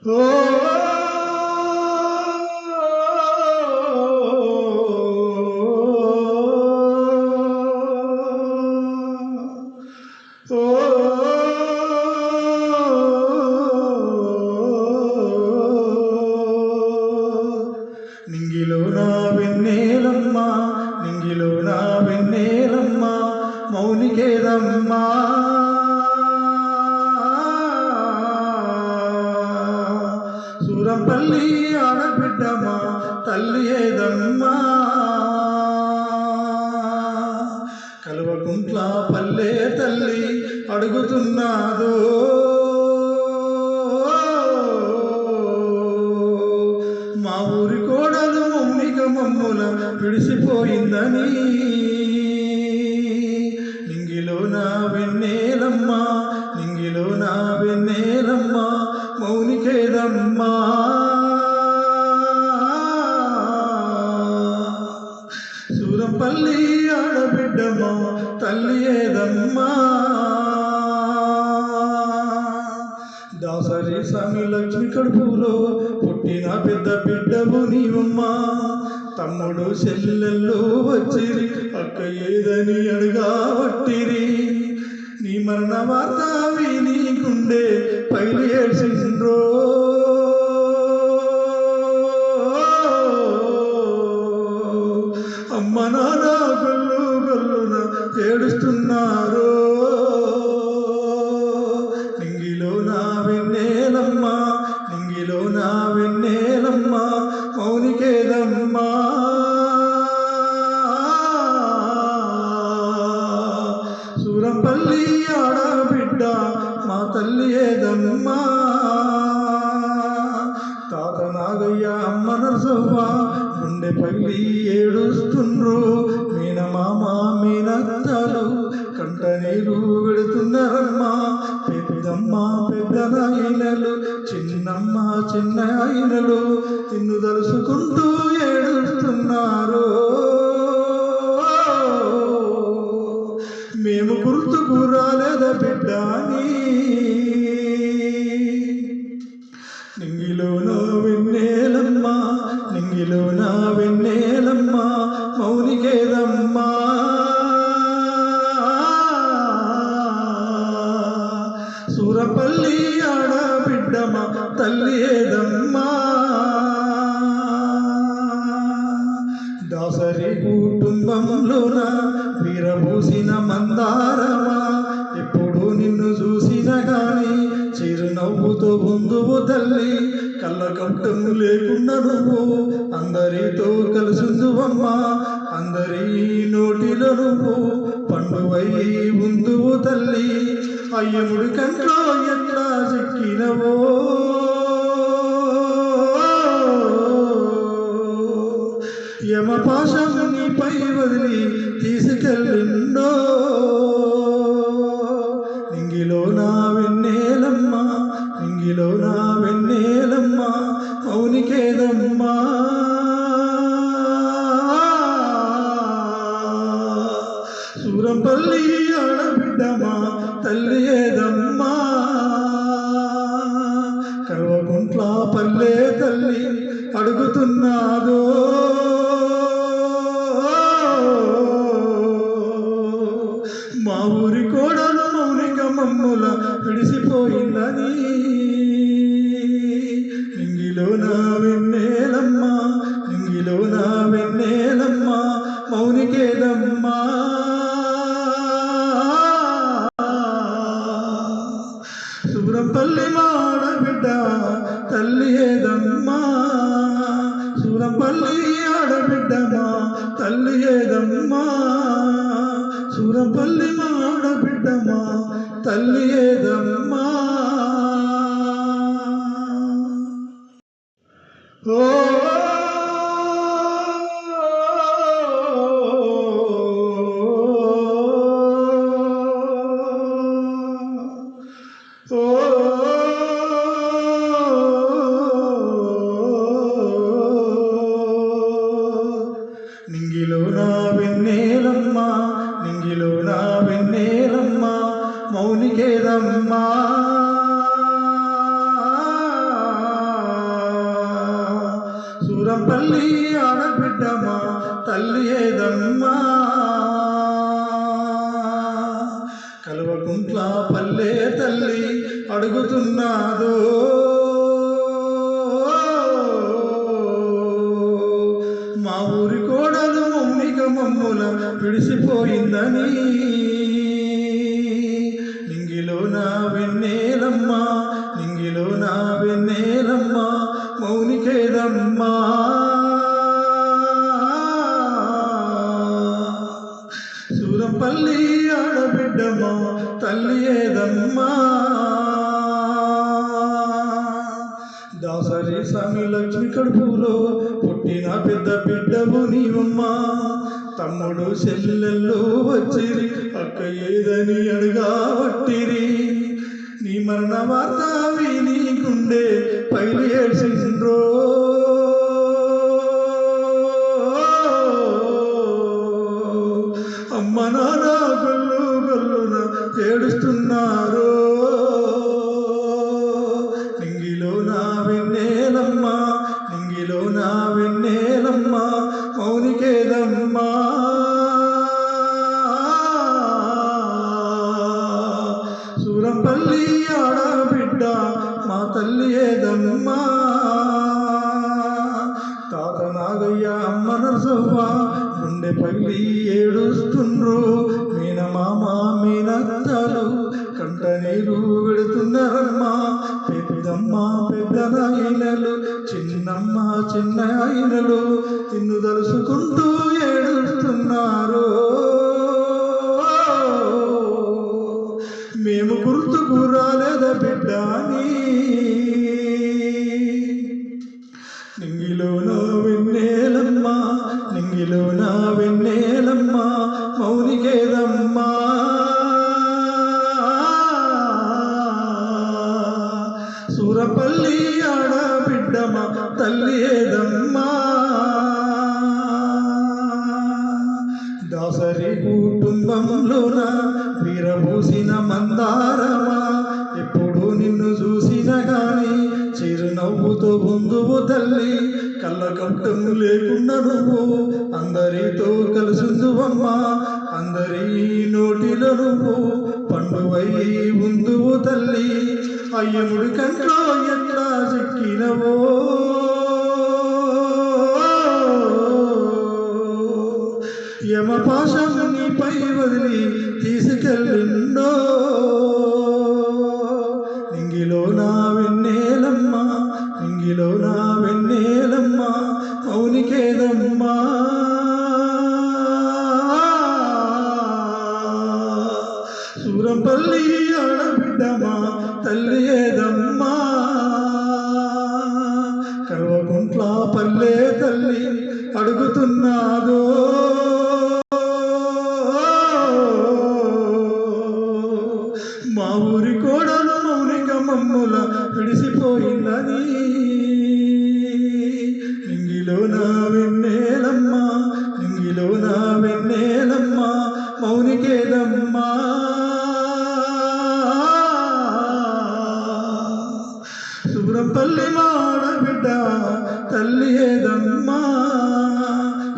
ఓ నింగిలో నా వెన్నెలమ్మ నింగిలో నా వెన్నెలమ్మ మౌనికేదమ్మా సూరంపల్లి ఆడబిడ్డమా తల్లి ఏదమ్మా కల్వకుంట్ల పల్లె తల్లి అడుగుతున్నాదో మా ఊరి కోడలు మౌనిక మమ్ముల విడిసిపోయిందని నింగిలో నా వెన్నెలమ్మ నింగిలో నా వెన్నెలమ్మ మౌనికేదమ్మా సూరంపల్లి ఆడబిడ్డమా తల్లి ఏదమ్మా దాసరి స్వామి లక్ష్మి కడుపులో పుట్టిన పెద్ద బిడ్డవు నీవమ్మా తమ్ముడు చెల్లెళ్ళు వచ్చిరి అక్క ఏదని అడుగా పట్టిరి నీ మరణ వార్త విని గుండె పైలు ఏడ్చిండ్రో అమ్మ నాన్న గొల్లు గొల్లున ఏడుస్తున్నారు నింగిలో నా వెన్నెలమ్మ నింగిలో నా వెన్నెలమ్మ మౌనికేదమ్మా సూరంపల్లి ఆడబిడ్డ మా తల్లి ఏదమ్మా తాత నాగయ్య అమ్మ నరసవ్వ గుండె పల్లి ఏడుస్తుండ్రు మీనమామ మీనత్తలు కంట నీరు వెడుతున్నారమ్మా పెద్దమ్మ పెద్ద నాయనలు చిన్నమ్మ చిన్న ఆయనలు నిన్ను తలుసుకుంటూ ఏడుస్తున్నారు మేము గుర్తుకు రాలేదా బిడ్డ నింగిలో నా వెన్నెలమ్మ నింగిలో నా వెన్నెలమ్మ మౌనికేదమ్మా సూరపల్లి ఆడబిడ్డమా తల్లి ఏదమ్మా దాసరి కుటుంబంలోన వీరభూసిన మందారమా ఎప్పుడు నిన్ను చూసిన గాని చిరునవ్వుతో ముందువు తల్లి కళ్ళకట్టం లేకుండా నువ్వు అందరితో కలిసిందువమ్మా అందరి నోటిలో నువ్వు పండువై ముందువు తల్లి అయ్యముడి కంట్లో ఎట్లా చిక్కినవో యమపాశం నీపై వదిలి తీసుకెళ్ళిండో నింగిలో నా వెన్నెలమ్మ నింగిలో నా వెన్నెలమ్మ మౌనికేదమ్మా సూరంపల్లి ఆడబిడ్డమా తల్లి ఏదమ్మా కల్వకుంట్ల పల్లె తల్లి అడుగుతున్నాదో మా ఊరి కోడలు మౌనిక మమ్ముల విడిసిపోయిందని నింగిలో నా వెన్నెలమ్మ నింగిలో నా వెన్నెలమ్మ మౌనికేదమ్మా సూరంపల్లి ఆడబిడ్డ తల్లి ఏదమ్మా సూరంపల్లి ఆడబిడ్డమా తల్లి ఏదమ్మా సూరంపల్లి ఆడబిడ్డమా తల్లి ఏదమ్మా ఓ నింగిలో నా వెన్నెలమ్మ నింగిలో నా వెన్నెలమ్మ మౌనికేదమ్మా సూరంపల్లి ఆడబిడ్డమా తల్లి ఏదమ్మా కల్వకుంట్ల పల్లె తల్లి అడుగుతున్నాదో మా ఊరి కోడలు మౌనిక మమ్ముల విడిసిపోయిందని నింగిలో నా వెన్నెలమ్మా నింగిలో నా వెన్నెలమ్మా మౌనికేదమ్మా సూరంపల్లి ఆడబిడ్డమా తల్లి ఏదమ్మా దాసరి స్వామి లక్ష్మి కడుపులో పుట్టిన పెద్ద బిడ్డవు నీవమ్మా తమ్ముడు చెల్లెళ్ళు వచ్చిరి అక్క ఏదని అడుగా పట్టిరి నీ మరణ వార్త విని గుండె పైలు ఏడ్చిండ్రో అమ్మ నాన్న గొల్లు గొల్లున ఏడుస్తున్నారు నింగిలో నా వెన్నెలమ్మా నింగిలో నా వెన్నెలమ్మా మౌనికేదమ్మా సూరంపల్లి ఆడబిడ్డ మా తల్లి ఏదమ్మా తాత నాగయ్య అమ్మ నరసవ్వ గుండె పల్లి ఏడుస్తుండ్రు మీనమామ మీనత్తలు కంట నీరు విడుతున్నారమ్మా పెద్దమ్మ పెద్ద నాయనలు చిన్నమ్మ చిన్న ఆయనలు నిన్ను తలుసుకుంటూ ఏడుస్తున్నారు మేము గుర్తుకు రాలేదా బిడ్డ నింగిలో నా వెన్నెలమ్మా నింగిలో నా వెన్నెలమ్మా మౌనికేదమ్మా సూరపల్లి ఆడబిడ్డమా తల్లి ఏదమ్మా దాసరి కుటుంబంలోన వీరభూసిన మందారమా ఎప్పుడు నిన్ను చూసిన గాని చిరునవ్వుతో ముందువు తల్లి కళ్ళకట్టం లేకుండా నువ్వు అందరితో కలిసిందువమ్మా అందరి నోటిలో నువ్వు పండువై ఉందువు తల్లి అయ్యముడి కంట్లో ఎట్లా చిక్కినవో యమపాశం నీపై వదిలి తీసుకెళ్ళిండో నింగిలో నా వెన్నెలమ్మా నింగిలో నా వెన్నెలమ్మా మౌనికేదమ్మా సూరంపల్లి ఆడబిడ్డమా తల్లి ఏదమ్మా కల్వకుంట్ల పల్లె తల్లి అడుగుతున్నాదో మా ఊరి కోడలు మౌనిక మమ్ముల విడిసిపోయిందని నింగిలో నా వెన్నెలమ్మా నింగిలో నా వెన్నెలమ్మా మౌనికేదమ్మా సూరంపల్లి ఆడబిడ్డ తల్లి ఏదమ్మా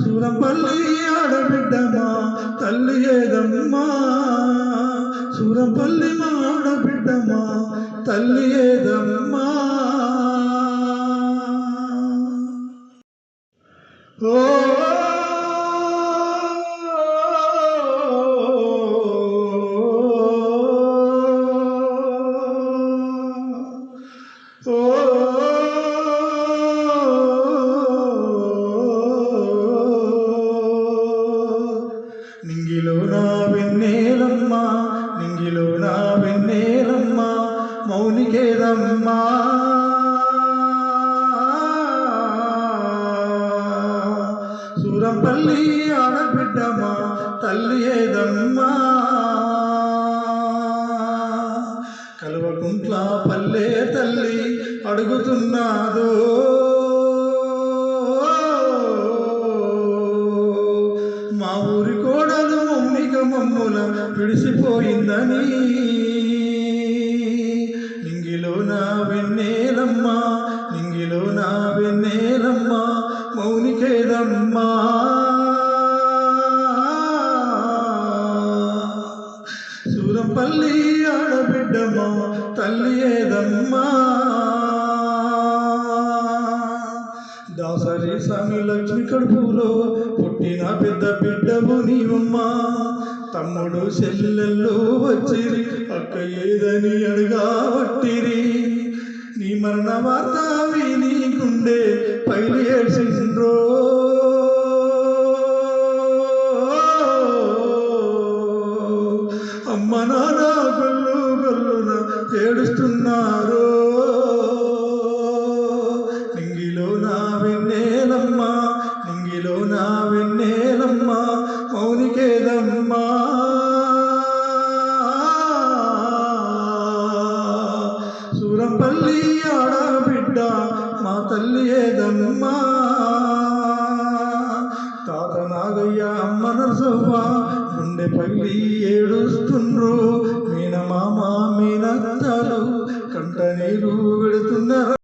సూరంపల్లి ఆడబిడ్డమా తల్లి ఏదమ్మా సూరంపల్లి ఆడబిడ్డమా తల్లి ఏదమ్మా ఓ నింగిలో నా వెన్నెలమ్మా నింగిలో నా వెన్నెలమ్మా మౌనికేదమ్మా సూరంపల్లి ఆడబిడ్డమా తల్లి ఏదమ్మా కల్వకుంట్ల పల్లె తల్లి అడుగుతున్నాదో మా ఊరి కోడలు మౌనిక మమ్ముల విడిసిపోయిందని నింగిలో నా వెన్నెలమ్మా నింగిలో నా వెన్నెలమ్మా తల్లి లక్ష్మి కడుపులో పుట్టిన పెద్ద బిడ్డవు నీవమ్మా. తమ్ముడు చెల్లెళ్ళు వచ్చిరి, అక్క ఏదని అడుగా వట్టిరి. నీ మరణ వార్త విని గుండె పైలి ఏడ్చిండ్రో. అమ్మ నాన్న గొల్లు గొల్లున ఏడుస్తున్నారు. నింగిలో నా వెన్నెలమ్మ, నింగిలో నా వెన్నెలమ్మ, మౌనికేదమ్మా. సూరంపల్లి ఆడబిడ్డ మా తల్లి ఏదమ్మా. తాత నాగయ్య అమ్మ నరసవ్వ గుండె పగిలి ఏడుస్తుండ్రు. మీనమ్మ